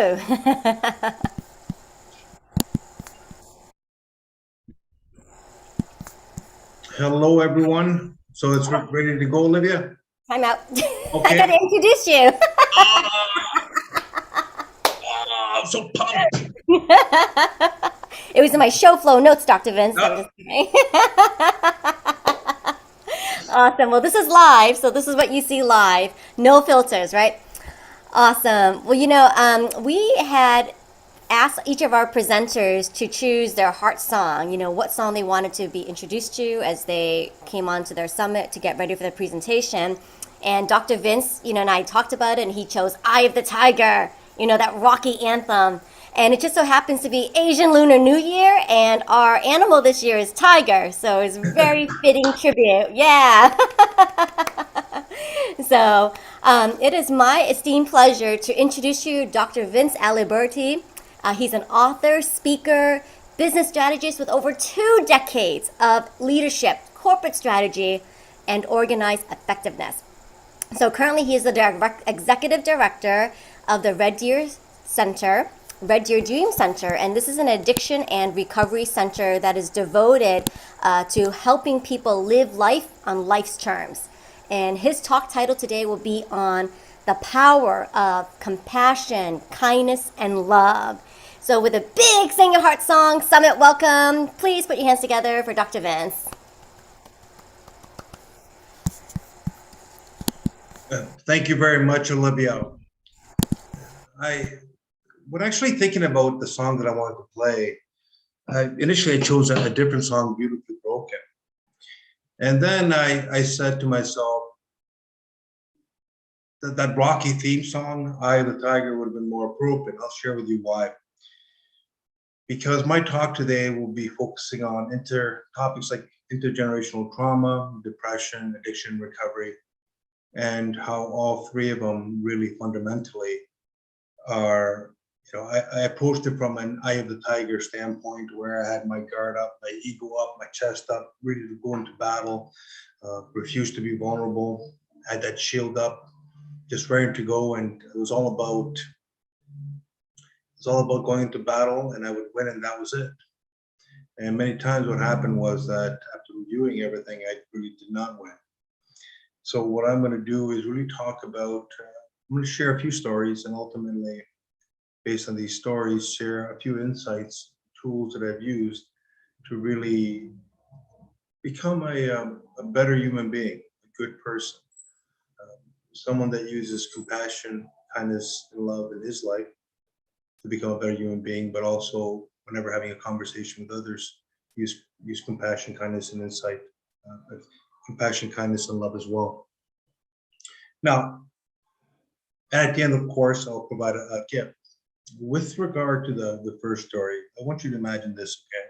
go. Hello, everyone. So it's ready to go, Olivia? Time out. I Okay. gotta introduce you. Ah, I'm so pumped. It was in my show flow notes, Dr. Vince. I'm Ah, just kidding. Awesome. Well, this is live, so this is what you see live. No filters, right? Awesome. Well, we had asked each of our presenters to choose their heart song, what song they wanted to be introduced to as they came onto their summit to get ready for the presentation. And Dr. Vince, and I talked about it, and he chose Eye of the Tiger, that rocky anthem. And it just so happens to be Asian Lunar New Year, and our animal this year is tiger. So it's very fitting tribute. Yeah. So it is my esteemed pleasure to introduce you Dr. Vince Aliberti. He's an author, speaker, business strategist with over 2 decades of leadership, corporate strategy, and organized effectiveness. So currently he is the executive director of the Red Deer Dream Center, and this is an addiction and recovery center that is devoted to helping people live life on life's terms. And his talk title today will be on the power of compassion, kindness, and love. So with a big Sing Your Heart song, Summit welcome, please put your hands together for Dr. Vince. Thank you very much, Olivia. I when actually thinking about the song that I wanted to play, initially I chose a different song, Beautifully Broken. And then I said to myself that Rocky theme song, Eye of the Tiger, would have been more appropriate. I'll share with you why. Because my talk today will be focusing on topics like intergenerational trauma, depression, addiction, recovery, and how all three of them really fundamentally are, I approached it from an eye of the tiger standpoint where I had my guard up, my ego up, my chest up, ready to go into battle, refused to be vulnerable, had that shield up, just ready to go. And it was all about going into battle and I would win, and that was it. And many times what happened was that after reviewing everything, I really did not win. So what I'm going to do is really talk about, I'm going to share a few stories, and ultimately, based on these stories, share a few insights, tools that I've used to really become a better human being, a good person, someone that uses compassion, kindness, and love in his life to become a better human being, but also whenever having a conversation with others, use compassion, kindness, and insight, compassion, kindness, and love as well. Now, at the end, of course, I'll provide a gift. With regard to the first story, I want you to imagine this, okay?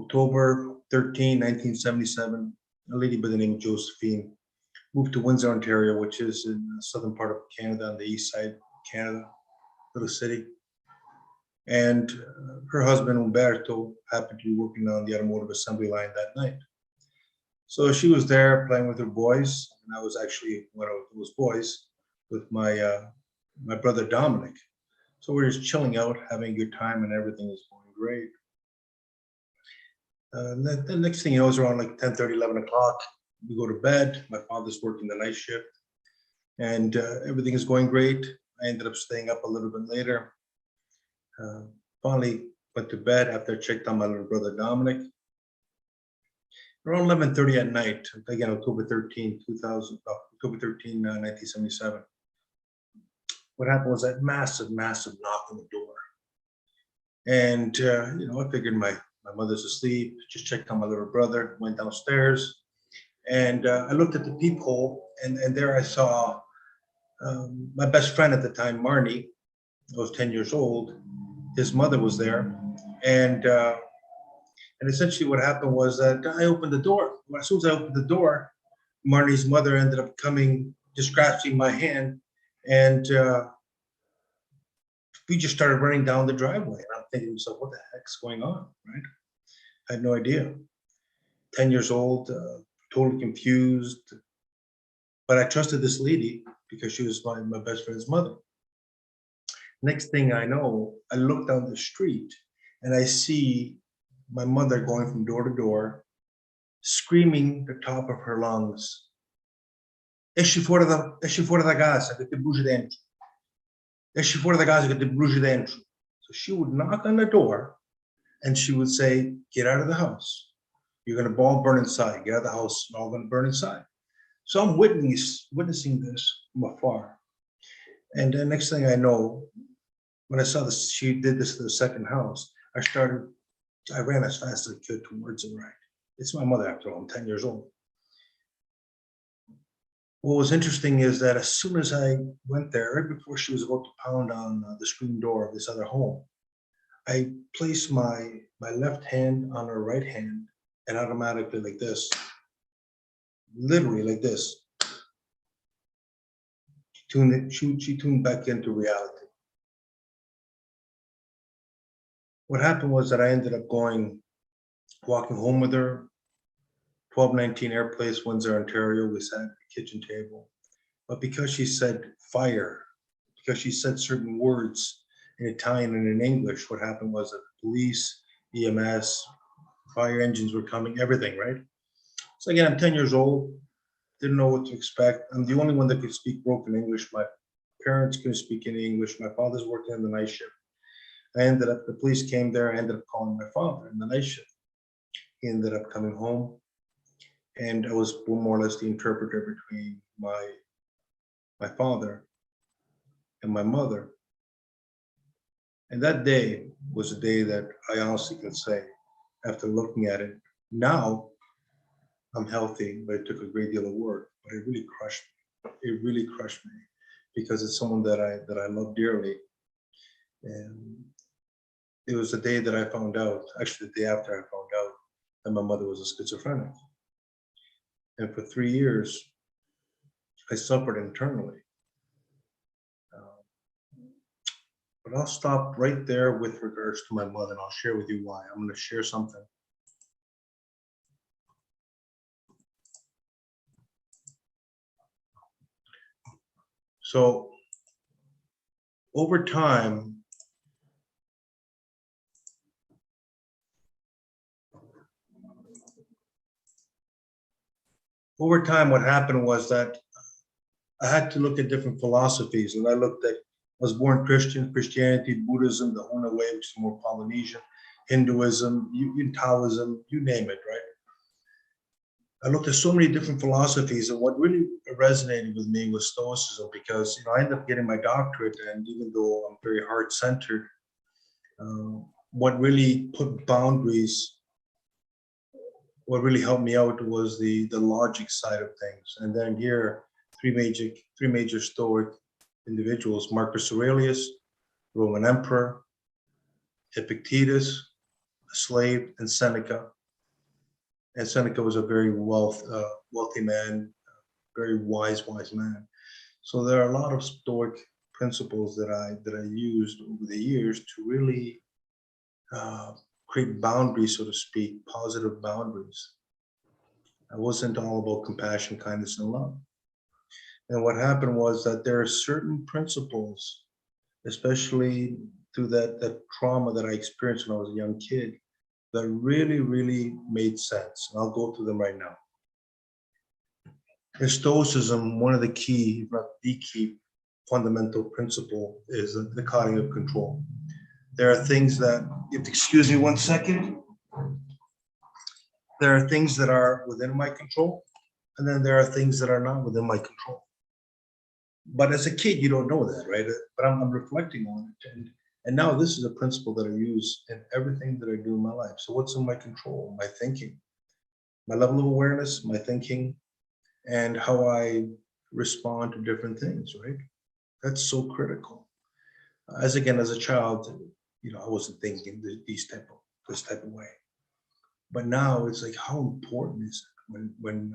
October 13, 1977, a lady by the name of Josephine moved to Windsor, Ontario, which is in the southern part of Canada, on the east side of Canada, little city. And her husband, Umberto, happened to be working on the automotive assembly line that night. So she was there playing with her boys, and I was actually one of those boys with my brother Dominic. So we're just chilling out, having a good time, and everything is going great. The next thing you know is around like 10:30, 11 o'clock. We go to bed. My father's working the night shift, and everything is going great. I ended up staying up a little bit later. Finally went to bed after I checked on my little brother Dominic. Around 11:30 at night, again, October 13, 1977. What happened was that massive, massive knock on the door. And, I figured my mother's asleep, just checked on my little brother, went downstairs. And I looked at the peephole, and there I saw my best friend at the time, Marnie. I was 10 years old. His mother was there. And essentially what happened was that I opened the door. As soon as I opened the door, Marnie's mother ended up coming, just grasping my hand, and we just started running down the driveway. And I'm thinking to myself, what the heck's going on, right? I had no idea. 10 years old, totally confused. But I trusted this lady because she was my best friend's mother. Next thing I know, I look down the street and I see my mother going from door to door, screaming the top of her lungs, esci fuori da casa che ti bruci dentro. Esci fuori da casa che ti bruci dentro. So she would knock on the door and she would say, get out of the house. You're going to all burn inside. Get out of the house. You're all going to burn inside. So I'm witnessing this from afar. And the next thing I know, when I saw this, she did this to the second house, I ran as fast as I could towards it, right? It's my mother after all, I'm 10 years old. What was interesting is that as soon as I went there, right before she was about to pound on the screen door of this other home, I placed my left hand on her right hand and automatically like this, literally like this, she tuned back into reality. What happened was that I ended up walking home with her, 1219 Air Place, Windsor, Ontario. We sat at the kitchen table. But because she said fire, because she said certain words in Italian and in English, what happened was that police, EMS, fire engines were coming, everything, right? So again, I'm 10 years old, didn't know what to expect. I'm the only one that could speak broken English. My parents couldn't speak any English. My father's working on the night shift. The police came there. I ended up calling my father in the night shift. He ended up coming home, and I was more or less the interpreter between my father and my mother. And that day was a day that I honestly can say, after looking at it, now I'm healthy, but it took a great deal of work, but it really crushed me. It really crushed me because it's someone that I love dearly. And it was the day that I found out, actually the day after I found out that my mother was a schizophrenic. And for 3 years, I suffered internally. But I'll stop right there with regards to my mother, and I'll share with you why. I'm going to share something. So over time, what happened was that I had to look at different philosophies, and I was born Christian, Christianity, Buddhism, the Hona way, which is more Polynesian, Hinduism, Taoism, you name it, right? I looked at so many different philosophies, and what really resonated with me was Stoicism, because I ended up getting my doctorate, and even though I'm very heart-centered, what really put boundaries, what really helped me out was the logic side of things. And then here, three major Stoic individuals: Marcus Aurelius, Roman Emperor; Epictetus, a slave; and Seneca. And Seneca was a very wealthy man, very wise man. So there are a lot of Stoic principles that I used over the years to really create boundaries, so to speak, positive boundaries. I wasn't all about compassion, kindness, and love. And what happened was that there are certain principles, especially through that trauma that I experienced when I was a young kid, that really, really made sense. And I'll go through them right now. In Stoicism, one of the key, if not the key, fundamental principle is the dichotomy of control. There are things that, you have to excuse me 1 second. There are things that are within my control, and then there are things that are not within my control. But as a kid, you don't know that, right? But I'm reflecting on it. And now this is a principle that I use in everything that I do in my life. So what's in my control? My thinking, my level of awareness, my thinking, and how I respond to different things, right? That's so critical. As a child, I wasn't thinking this type of way. But now it's like, how important is it when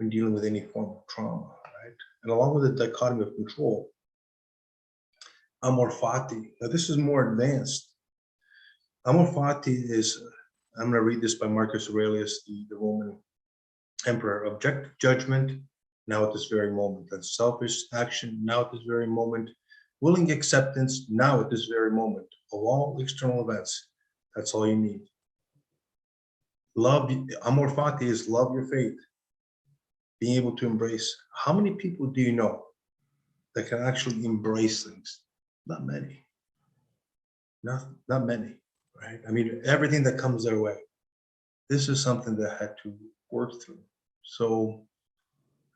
dealing with any form of trauma, right? And along with the dichotomy of control, amor fati. Now this is more advanced. Amor fati is, I'm going to read this by Marcus Aurelius, the Roman emperor: objective judgment now at this very moment. That's selfish action now at this very moment. Willing acceptance now at this very moment of all external events. That's all you need. Love, amor fati is love your faith. Being able to embrace. How many people do you know that can actually embrace things? Not many. Not many, right? I mean, everything that comes their way. This is something that I had to work through. So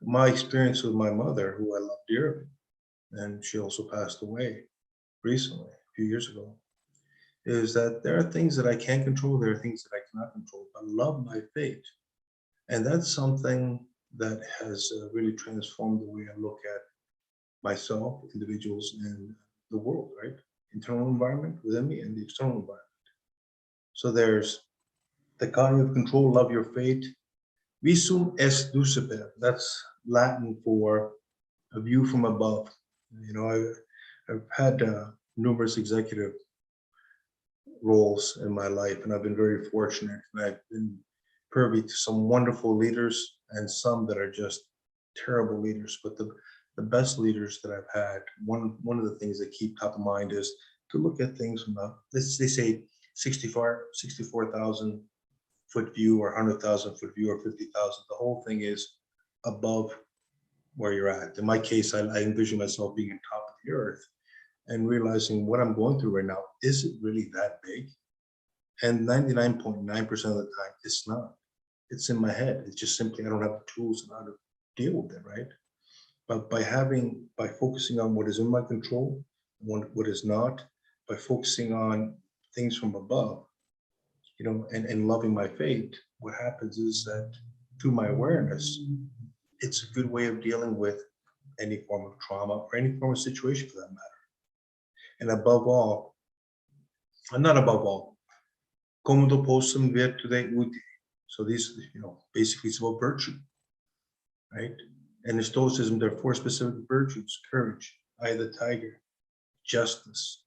my experience with my mother, who I love dearly, and she also passed away recently, a few years ago, is that there are things that I can control, there are things that I cannot control, but love my fate. And that's something that has really transformed the way I look at myself, individuals, and the world, right? Internal environment within me and the external environment. So there's the kind of control, love your fate. Visum est duciper. That's Latin for a view from above. You know, I've had numerous executive roles in my life, and I've been very fortunate. And I've been privy to some wonderful leaders and some that are just terrible leaders. But the best leaders that I've had, one of the things that keep top of mind is to look at things from a, they say 64,000 foot view or 100,000 foot view or 50,000. The whole thing is above where you're at. In my case, I envision myself being on top of the earth and realizing what I'm going through right now, is it really that big? And 99.9% of the time, it's not. It's in my head. It's just simply, I don't have the tools on how to deal with it, right? But by focusing on what is in my control, what is not, by focusing on things from above, you know, and loving my fate, what happens is that through my awareness, it's a good way of dealing with any form of trauma or any form of situation for that matter. And above all, and not above all, commodo possum virtude uti. So these, you know, basically it's about virtue, right? And in Stoicism, there are 4 specific virtues: courage, eye of the tiger, justice.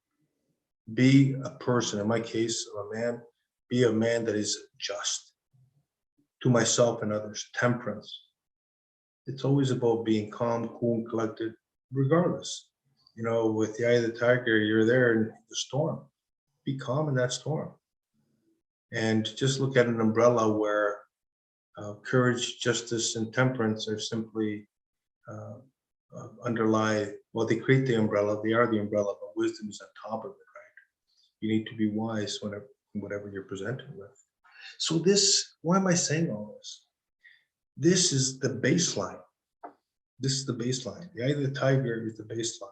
Be a person, in my case, I'm a man, be a man that is just to myself and others. Temperance. It's always about being calm, cool, and collected, regardless. You know, with the eye of the tiger, you're there in the storm. Be calm in that storm. And just look at an umbrella where courage, justice, and temperance are simply underlie, well, they create the umbrella, they are the umbrella, but wisdom is on top of it, right? You need to be wise whatever you're presented with. So this, why am I saying all this? This is the baseline. This is the baseline. The eye of the tiger is the baseline.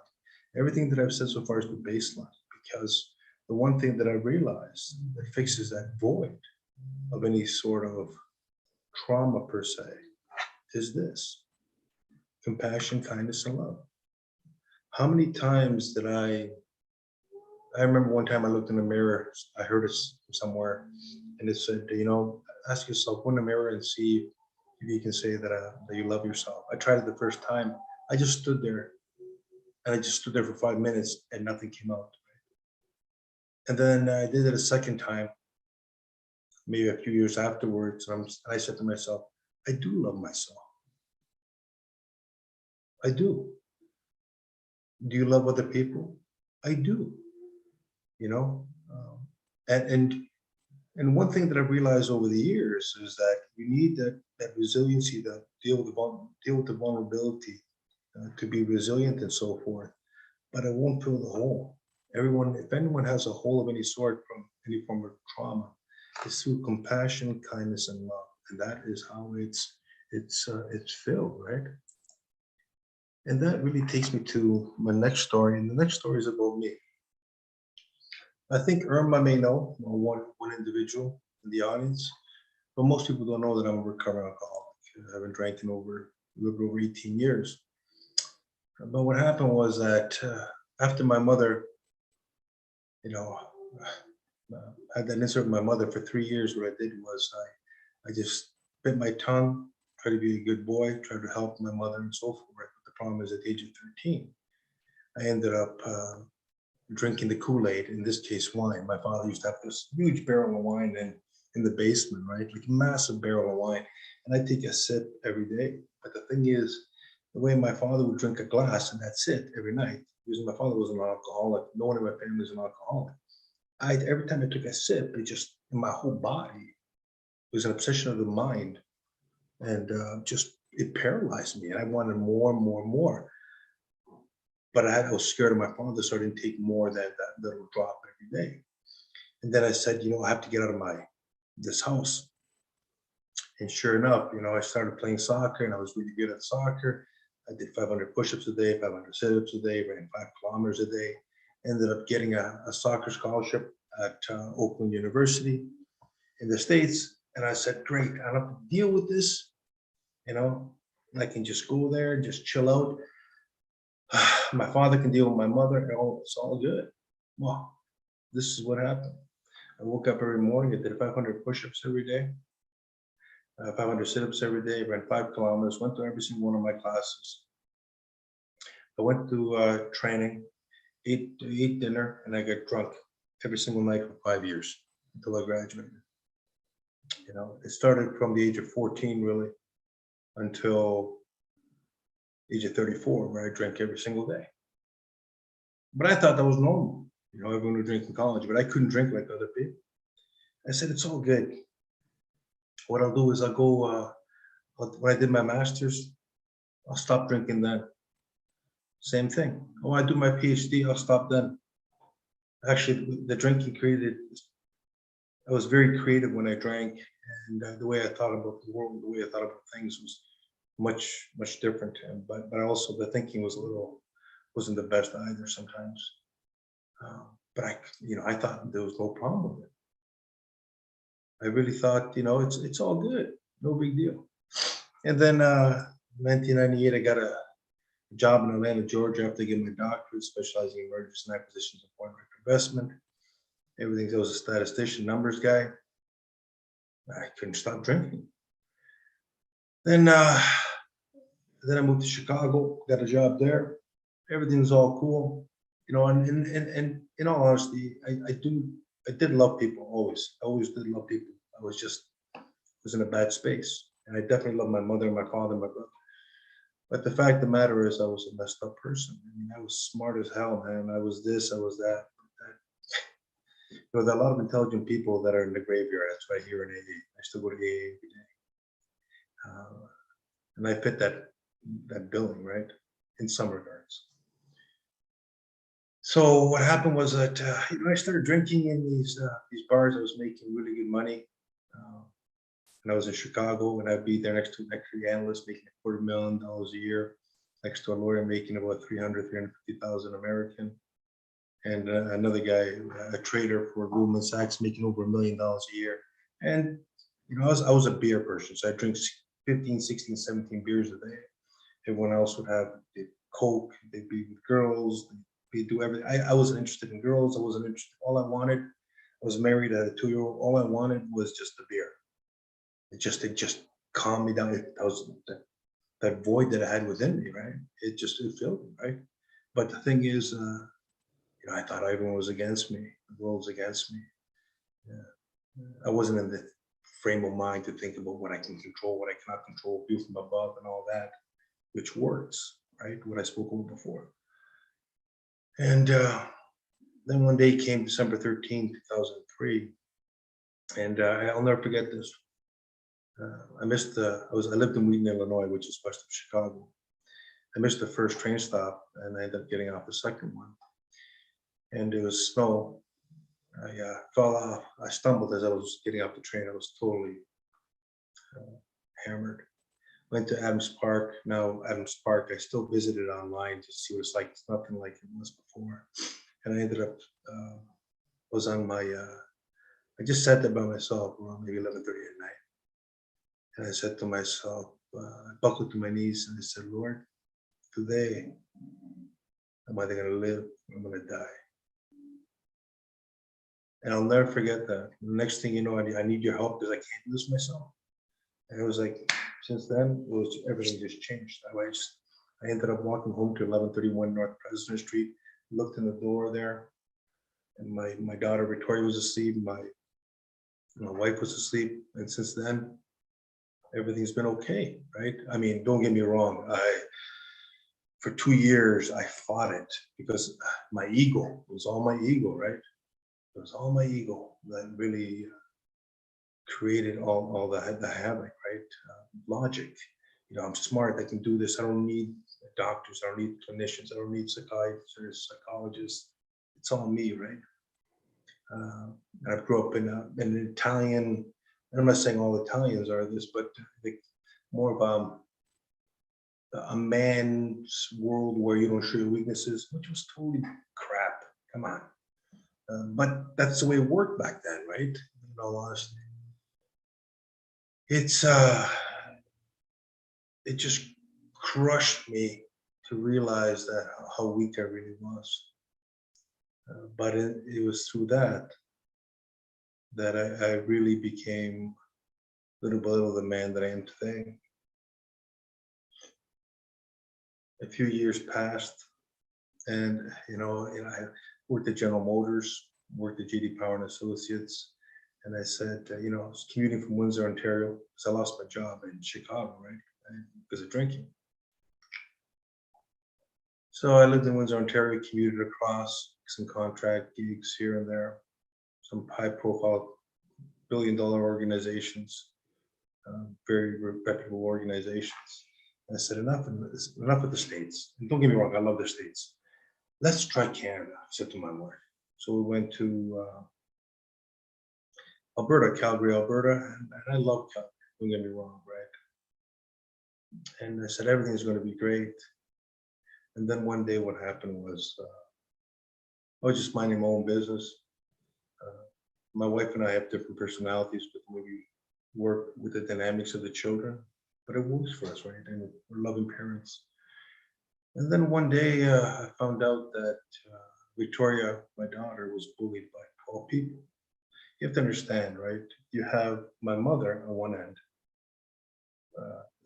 Everything that I've said so far is the baseline, because the one thing that I realized that fixes that void of any sort of trauma per se is this: compassion, kindness, and love. How many times did I remember one time I looked in the mirror, I heard it somewhere, and it said, you know, ask yourself, go in the mirror and see if you can say that you love yourself. I tried it the first time. I just stood there, and I just stood there for 5 minutes, and nothing came out. And then I did it a second time, maybe a few years afterwards, and I said to myself, I do love myself. I do. Do you love other people? I do. You know, and one thing that I've realized over the years is that you need that resiliency to deal with the vulnerability, to be resilient and so forth. But it won't fill the hole. If anyone has a hole of any sort from any form of trauma, it's through compassion, kindness, and love, and that is how it's filled, right? And that really takes me to my next story, and the next story is about me. I think Irma may know one individual in the audience, but most people don't know that I'm a recovering alcoholic. I've been drinking a little over 18 years. But what happened was that after my mother, you know, had that incident with my mother for 3 years, what I did was I just bit my tongue, tried to be a good boy, tried to help my mother and so forth. But the problem is at the age of 13, I ended up drinking the Kool-Aid, in this case wine. My father used to have this huge barrel of wine in the basement, right? Like a massive barrel of wine. And I take a sip every day. But the thing is, the way my father would drink a glass and that's it every night, because my father was an alcoholic. No one in my family is an alcoholic. Every time I took a sip, it just in my whole body, it was an obsession of the mind, and just it paralyzed me, and I wanted more and more and more. But I was scared of my father, so I didn't take more than that little drop every day. And then I said, I have to get out of this house. And sure enough, I started playing soccer, and I was really good at soccer. I did 500 push-ups a day, 500 sit-ups a day, ran 5 kilometers a day. Ended up getting a soccer scholarship at Oakland University in the States. And I said, great, I don't have to deal with this. I can just go there and just chill out. My father can deal with my mother, and it's all good. Well, this is what happened. I woke up every morning, I did 500 push-ups every day, 500 sit-ups every day, ran 5 kilometers, went to every single one of my classes. I went to training, ate dinner, and I got drunk every single night for 5 years until I graduated. It started from the age of 14, really, until age of 34, where I drank every single day. But I thought that was normal. Everyone would drink in college, but I couldn't drink like other people. I said, it's all good. What I'll do is I'll go, when I did my master's, I'll stop drinking then. Same thing. Oh, I do my PhD, I'll stop then. Actually, the drinking I was very creative when I drank, and the way I thought about the world, the way I thought about things was much, much different. But also the thinking wasn't the best either sometimes. But I thought there was no problem with it. I really thought, it's all good, no big deal. And then 1998, I got a job in Atlanta, Georgia, after getting my doctorate, specializing in mergers and acquisitions and foreign direct investment. Everything. I was a statistician, numbers guy. I couldn't stop drinking. Then I moved to Chicago, got a job there. Everything's all cool, And in all honesty, I did love people always. I always did love people. I was in a bad space, and I definitely love my mother, my father, my brother. But the fact of the matter is, I was a messed up person. I was smart as hell, man. I was this, I was that. There are a lot of intelligent people that are in the graveyard. That's what I hear in AA. I still go to AA every day. And I fit that billing, right? In some regards. So what happened was that I started drinking in these bars. I was making really good money. And I was in Chicago, and I'd be there next to an equity analyst making $40 million a year, next to a lawyer making about 350,000 American. And another guy, a trader for Goldman Sachs, making over $1 million a year. And I was a beer person, so I drink 15, 16, 17 beers a day. Everyone else would have Coke, they'd be with girls, they'd do everything. I wasn't interested in girls. I wasn't interested. All I wanted, I was married to a 2-year-old. All I wanted was just the beer. It just calmed me down. That was that void that I had within me, right? It filled me, right? But the thing is, I thought everyone was against me. The world was against me. Yeah. I wasn't in the frame of mind to think about what I can control, what I cannot control, view from above, and all that, which works, right? What I spoke about before. And then one day came December 13, 2003, and I'll never forget this. I lived in Wheaton, Illinois, which is west of Chicago. I missed the first train stop, and I ended up getting off the second one. And it was snow. I fell off. I stumbled as I was getting off the train. I was totally hammered. Went to Adams Park. Now Adams Park, I still visited online to see what it's like. It's nothing like it was before. And I ended up, was on my, I just sat there by myself around maybe 11:30 at night. And I said to myself, I buckled to my knees and I said, Lord, today, I'm either going to live or I'm going to die. And I'll never forget that. The next thing you know, I need your help because I can't do this myself. And it was like, since then, everything just changed. I ended up walking home to 1131 North President Street, looked in the door there, and my daughter Victoria was asleep, my wife was asleep, and since then, everything's been okay, right? I mean, don't get me wrong. for 2 years, I fought it because my ego, it was all my ego, right? It was all my ego that really created all the havoc, right? Logic. I'm smart. I can do this. I don't need doctors. I don't need clinicians. I don't need psychiatrists, psychologists. It's all me, right? I grew up in an Italian. I'm not saying all Italians are this, but more of a man's world where you don't show your weaknesses, which was totally crap. Come on. But that's the way it worked back then, right? In all honesty. It just crushed me to realize that how weak I really was. But it was through that I really became little by little the man that I am today. A few years passed, and I worked at General Motors, worked at JD Power and Associates, and I said, I was commuting from Windsor, Ontario, because I lost my job in Chicago, right, because of drinking. So I lived in Windsor, Ontario, commuted across some contract gigs here and there, some high-profile billion-dollar organizations, very reputable organizations. And I said, enough of the States. And don't get me wrong, I love the States. Let's try Canada, I said to my wife. So we went to Alberta, Calgary, Alberta, and I love Calgary, don't get me wrong, right? And I said, everything's going to be great. And then one day what happened was I was just minding my own business. My wife and I have different personalities, but the way we work with the dynamics of the children, but it works for us, right? And we're loving parents. And then one day I found out that Victoria, my daughter, was bullied by 12 people. You have to understand, right? You have my mother on one end,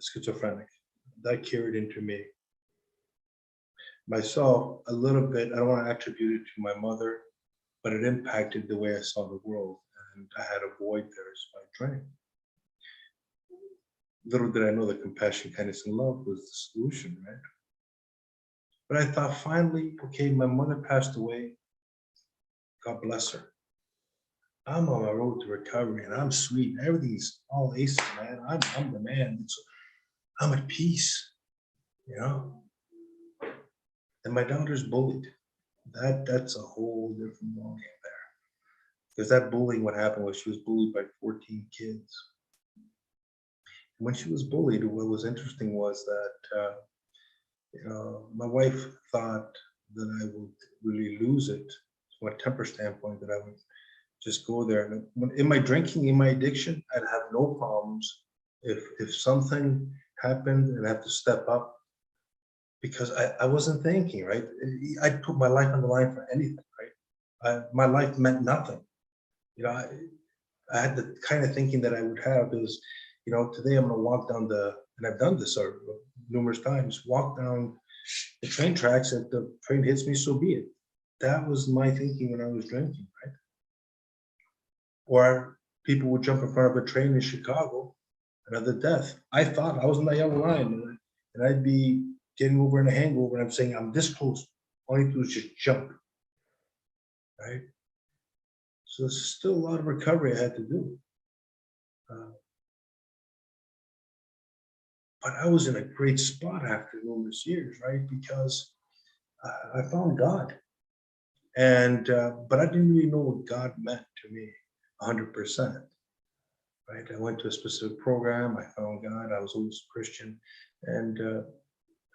schizophrenic. That carried into me. Myself, a little bit, I don't want to attribute it to my mother, but it impacted the way I saw the world. And I had a void there, so I drank. Little did I know that compassion, kindness, and love was the solution, right? But I thought finally, okay, my mother passed away. God bless her. I'm on my road to recovery and I'm sweet. Everything's all aces, man. I'm the man. I'm at peace, And my daughter's bullied. That's a whole different ballgame there. Because that bullying, what happened was she was bullied by 14 kids. When she was bullied, what was interesting was that my wife thought that I would really lose it from a temper standpoint, that I would just go there. And in my drinking, in my addiction, I'd have no problems if something happened and I have to step up, because I wasn't thinking, right? I'd put my life on the line for anything, right? My life meant nothing. I had the kind of thinking that I would have is, today I'm going to walk down and I've done this numerous times, walk down the train tracks, and if the train hits me, so be it. That was my thinking when I was drinking, right? Or people would jump in front of a train in Chicago, another death. I thought I was in the yellow line, and I'd be getting over in a hangover, and I'm saying, I'm this close. All you do is just jump, right? So there's still a lot of recovery I had to do. But I was in a great spot after numerous years, right? Because I found God. And but I didn't really know what God meant to me 100%. Right? I went to a specific program. I found God. I was always Christian, and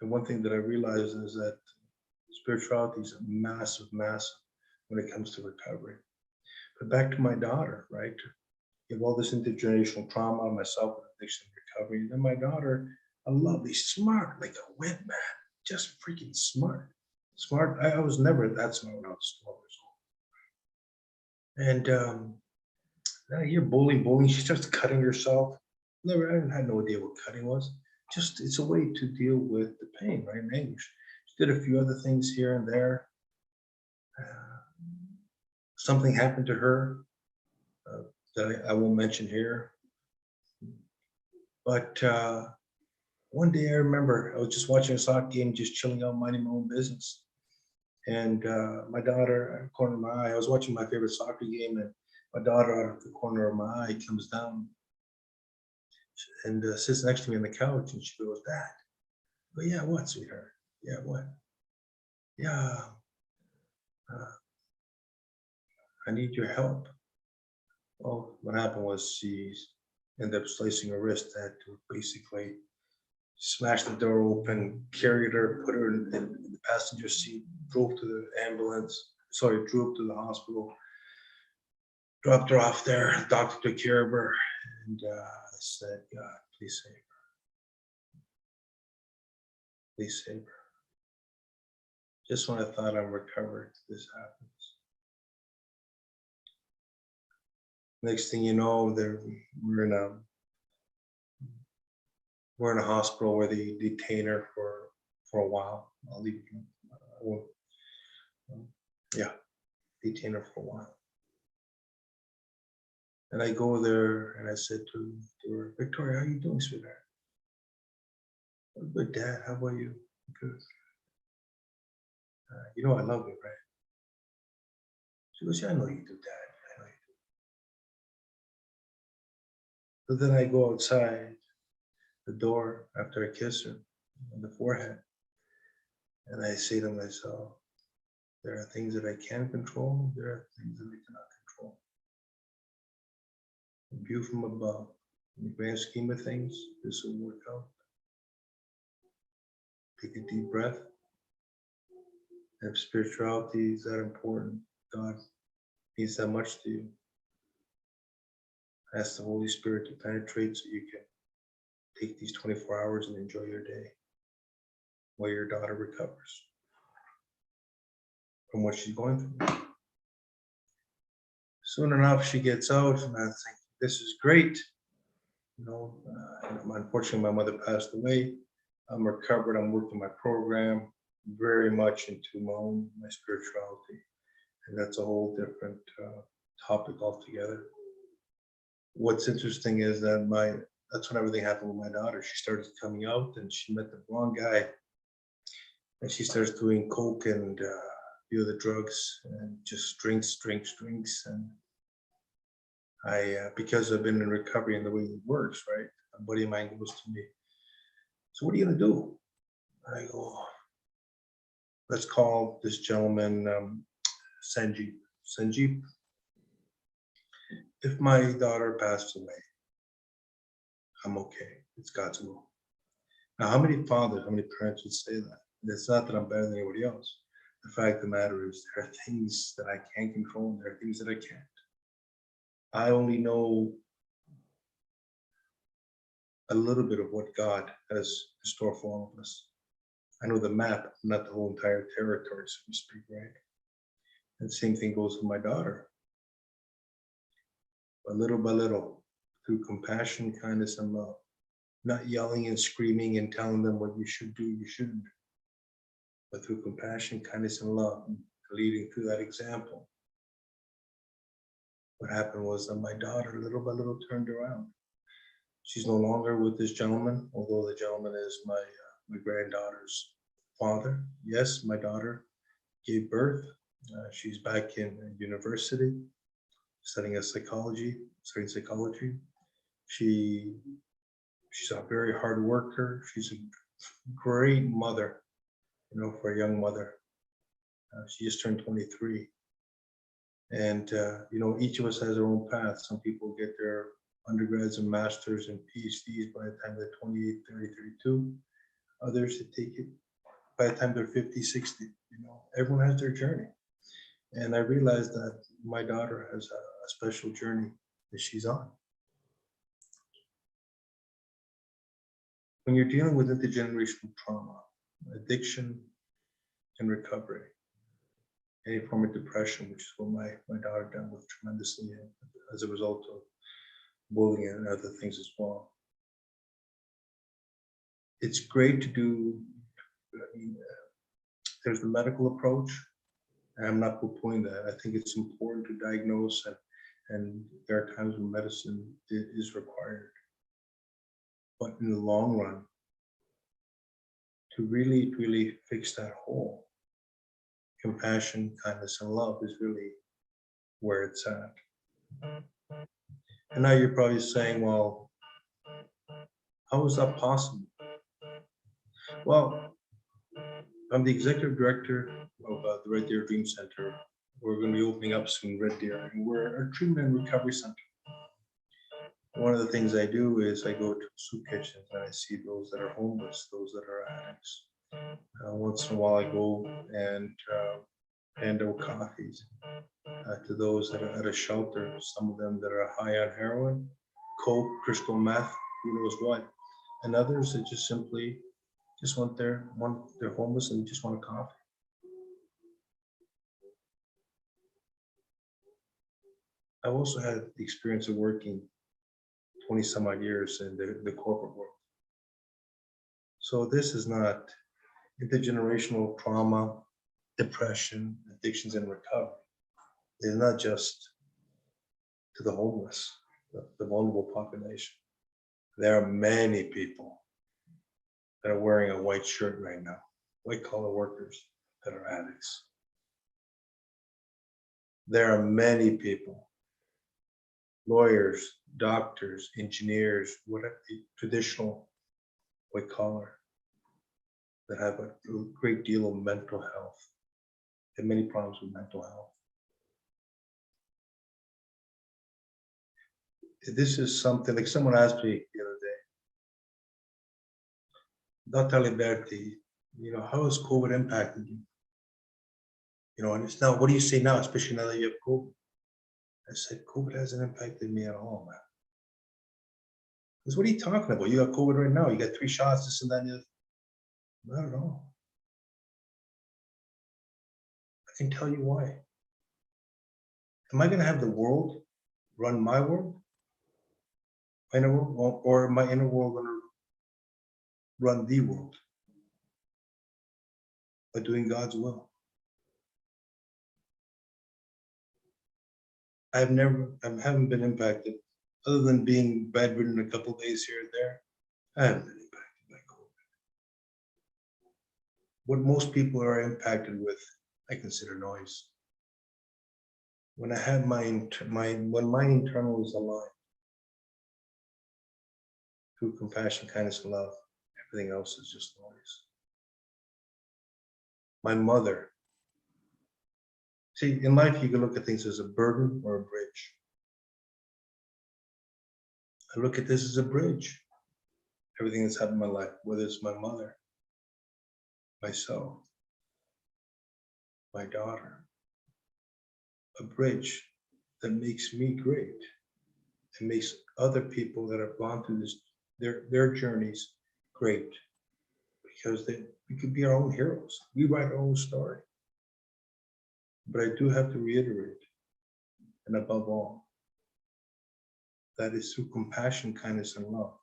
one thing that I realized is that spirituality is massive when it comes to recovery. But back to my daughter, right? You have all this intergenerational trauma, myself with addiction and recovery, and then my daughter, a lovely, smart, like a wet man, just freaking smart. Smart. I was never that smart when I was 12 years old. And now you're bullying. She starts cutting herself. I had no idea what cutting was. Just, it's a way to deal with the pain, right? And anguish. She did a few other things here and there. Something happened to her that I won't mention here. But One day I remember I was just watching a soccer game, just chilling out, minding my own business. And my daughter, out of the corner of my eye, I was watching my favorite soccer game, and my daughter, out of the corner of my eye, comes down and sits next to me on the couch, and she goes, "Dad." But yeah, what, sweetheart? Yeah, what? Yeah, uh, I need your help. Well, what happened was she ended up slicing her wrist. I had to basically smash the door open, carried her, put her in the passenger seat, drove to the ambulance. Sorry, drove to the hospital, dropped her off there. The doctor took care of her, and I said, "God, please save her. Please save her." Just when I thought I'm recovered, this happens. Next thing you know, we're in a we're in a hospital where they detain her for a while. I'll leave. I won't, yeah, detain her for a while. And I go there and I said to her, "Victoria, how you doing, sweetheart?" "I'm good, Dad. How about you?" "Good." "You know I love you, right?" She goes, "Yeah, I know you do, Dad. I know you do." So then I go outside the door after I kiss her on the forehead, and I say to myself, there are things that I can control, there are things that I cannot control. A view from above. In the grand scheme of things, this will work out. Take a deep breath. If spirituality is that important, God means that much to you, ask the Holy Spirit to penetrate so you can take these 24 hours and enjoy your day while your daughter recovers from what she's going through. Soon enough, she gets out, and I think, this is great. You know, unfortunately, my mother passed away. I'm recovered. I'm working my program, very much into my spirituality, and that's a whole different topic altogether. What's interesting is that that's when everything happened with my daughter. She started coming out, and she met the wrong guy, and she starts doing coke and few of the drugs, and just drinks, and because I've been in recovery and the way it works, right? A buddy of mine goes to me, "So what are you gonna do?" I go, "Let's call this gentleman Sanjeev. Sanjeev, if my daughter passed away, I'm okay. It's God's will." Now, how many fathers, how many parents would say that? And it's not that I'm better than anybody else. The fact of the matter is, there are things that I can control, and there are things that I can't. I only know a little bit of what God has in store for all of us. I know the map, not the whole entire territory, so to speak, right? And the same thing goes with my daughter. But little by little, through compassion, kindness, and love, not yelling and screaming and telling them what you should do, you shouldn't, but through compassion, kindness, and love, leading through that example. What happened was that my daughter, little by little, turned around. She's no longer with this gentleman, although the gentleman is my granddaughter's father. Yes, my daughter gave birth. She's back in university, studying psychology. She's a very hard worker. She's a great mother, for a young mother. She just turned 23. And, each of us has our own path. Some people get their undergrads and masters and PhDs by the time they're 28, 30, 32. Others that take it by the time they're 50, 60. Everyone has their journey. And I realized that my daughter has a special journey that she's on. When you're dealing with intergenerational trauma, addiction, and recovery, any form of depression, which is what my daughter dealt with tremendously as a result of bullying and other things as well. It's great to do, there's the medical approach, and I'm not poo-pooing that. I think it's important to diagnose, and there are times when medicine is required. But in the long run, to really fix that hole. Compassion, kindness, and love is really where it's at. And now you're probably saying, well, how is that possible? Well, I'm the executive director of the Red Deer Dream Center. We're going to be opening up soon, Red Deer, and we're a treatment and recovery center. One of the things I do is I go to soup kitchens and I see those that are homeless, those that are addicts. Once in a while, I go and hand out coffees to those that are at a shelter. Some of them that are high on heroin, coke, crystal meth, who knows what, and others that just simply want they're homeless and just want a coffee. I've also had the experience of working 20 some odd years in the corporate world. So this is not intergenerational trauma, depression, addictions, and recovery. It's not just to the homeless, the vulnerable population. There are many people that are wearing a white shirt right now, white collar workers that are addicts. There are many people, lawyers, doctors, engineers, whatever, the traditional white collar, that have a great deal of mental health and many problems with mental health. This is something like someone asked me the other day, Dr. Aliberti, how has COVID impacted you? And it's now, what do you say now, especially now that you have COVID? I said, COVID hasn't impacted me at all, man. Because what are you talking about? You got COVID right now. You got 3 shots, this and that. And not at all. I can tell you why. Am I going to have the world run my world? Inner world, or my inner world going to run the world by doing God's will? I haven't been impacted, other than being bedridden a couple of days here and there. I haven't been impacted by COVID. What most people are impacted with, I consider noise. When I have when my internal is aligned through compassion, kindness, and love, everything else is just noise. My mother. See, in life, you can look at things as a burden or a bridge. I look at this as a bridge. Everything that's happened in my life, whether it's my mother, myself, my daughter, a bridge that makes me great and makes other people that have gone through this, their journeys, great, because we could be our own heroes. We write our own story. But I do have to reiterate, and above all, that is through compassion, kindness, and love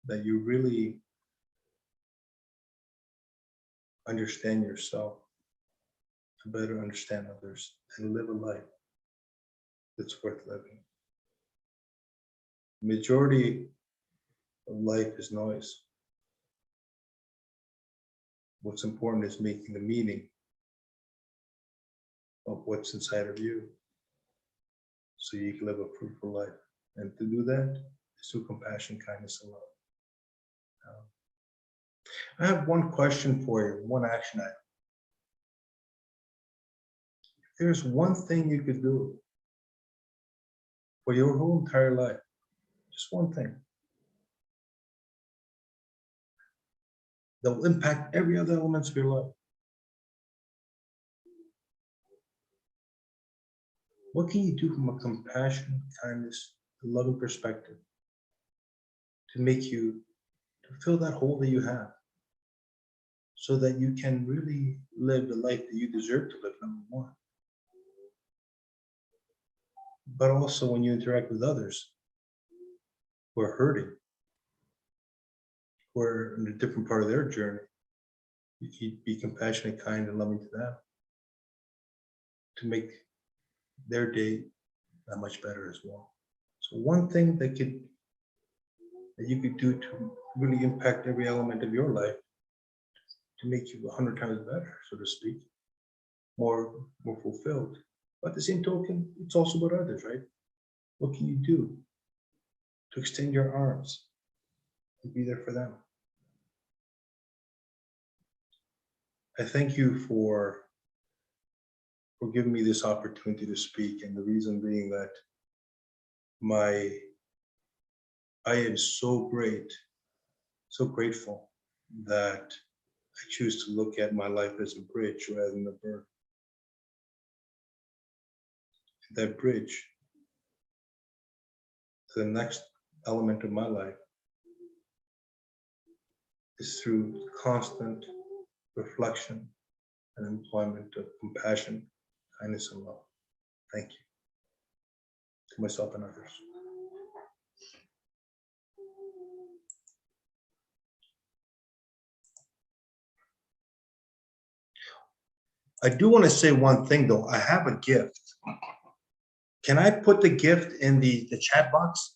that you really understand yourself, to better understand others, and live a life that's worth living. The majority of life is noise. What's important is making the meaning of what's inside of you, so you can live a fruitful life. And to do that is through compassion, kindness, and love. I have one question for you, one action item. If there's one thing you could do for your whole entire life, just one thing, that will impact every other element of your life, what can you do from a compassion, kindness, and loving perspective to make you, to fill that hole that you have, so that you can really live the life that you deserve to live, number one. But also when you interact with others who are hurting, who are in a different part of their journey, you can be compassionate, kind, and loving to them to make their day that much better as well. So one thing that you could do to really impact every element of your life to make you 100 times better, so to speak, more fulfilled. But at the same token, it's also about others, right? What can you do to extend your arms, to be there for them? I thank you for giving me this opportunity to speak, and the reason being that I am so grateful that I choose to look at my life as a bridge rather than a burden. That bridge to the next element of my life is through constant reflection and employment of compassion, kindness, and love. Thank you to myself and others. I do want to say one thing though. I have a gift. Can I put the gift in the chat box?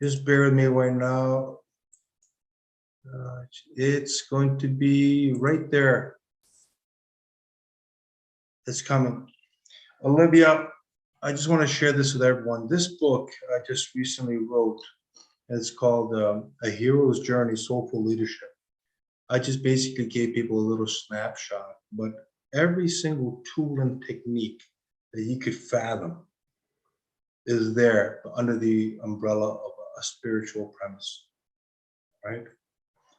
Just bear with me right now. It's going to be right there. It's coming. Olivia, I just want to share this with everyone. This book I just recently wrote. It's called A Hero's Journey, Soulful Leadership. I just basically gave people a little snapshot, but every single tool and technique that you could fathom is there under the umbrella of a spiritual premise, right?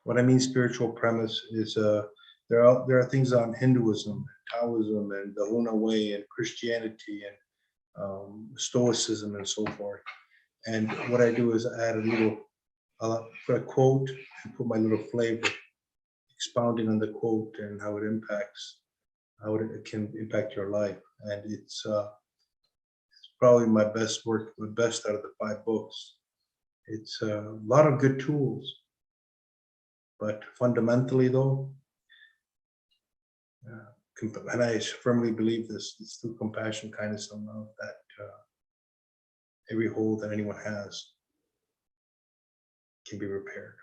What I mean spiritual premise is there are things on Hinduism, Taoism, and the Huna Way, and Christianity, and Stoicism, and so forth. And what I do is I add a little put a quote and put my little flavor, expounding on the quote and how it can impact your life. And it's probably my best work, the best out of the 5 books. It's a lot of good tools, but fundamentally though, and I firmly believe this, it's through compassion, kindness, and love that every hole that anyone has can be repaired.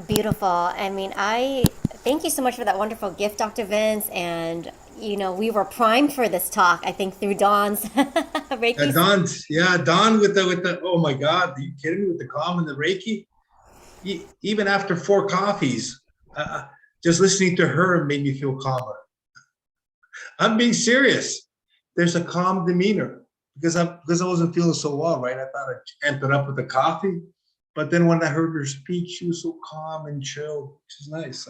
Beautiful. I mean, I thank you so much for that wonderful gift, Dr. Vince. And, you know, we were primed for this talk, I think, through Dawn's Reiki. Dawn with the, oh my God, are you kidding me, with the calm and the Reiki? Even after 4 coffees, just listening to her made me feel calmer. I'm being serious. There's a calm demeanor because I wasn't feeling so well, right? I thought I'd amp it up with the coffee. But then when I heard her speak, she was so calm and chill, which is nice.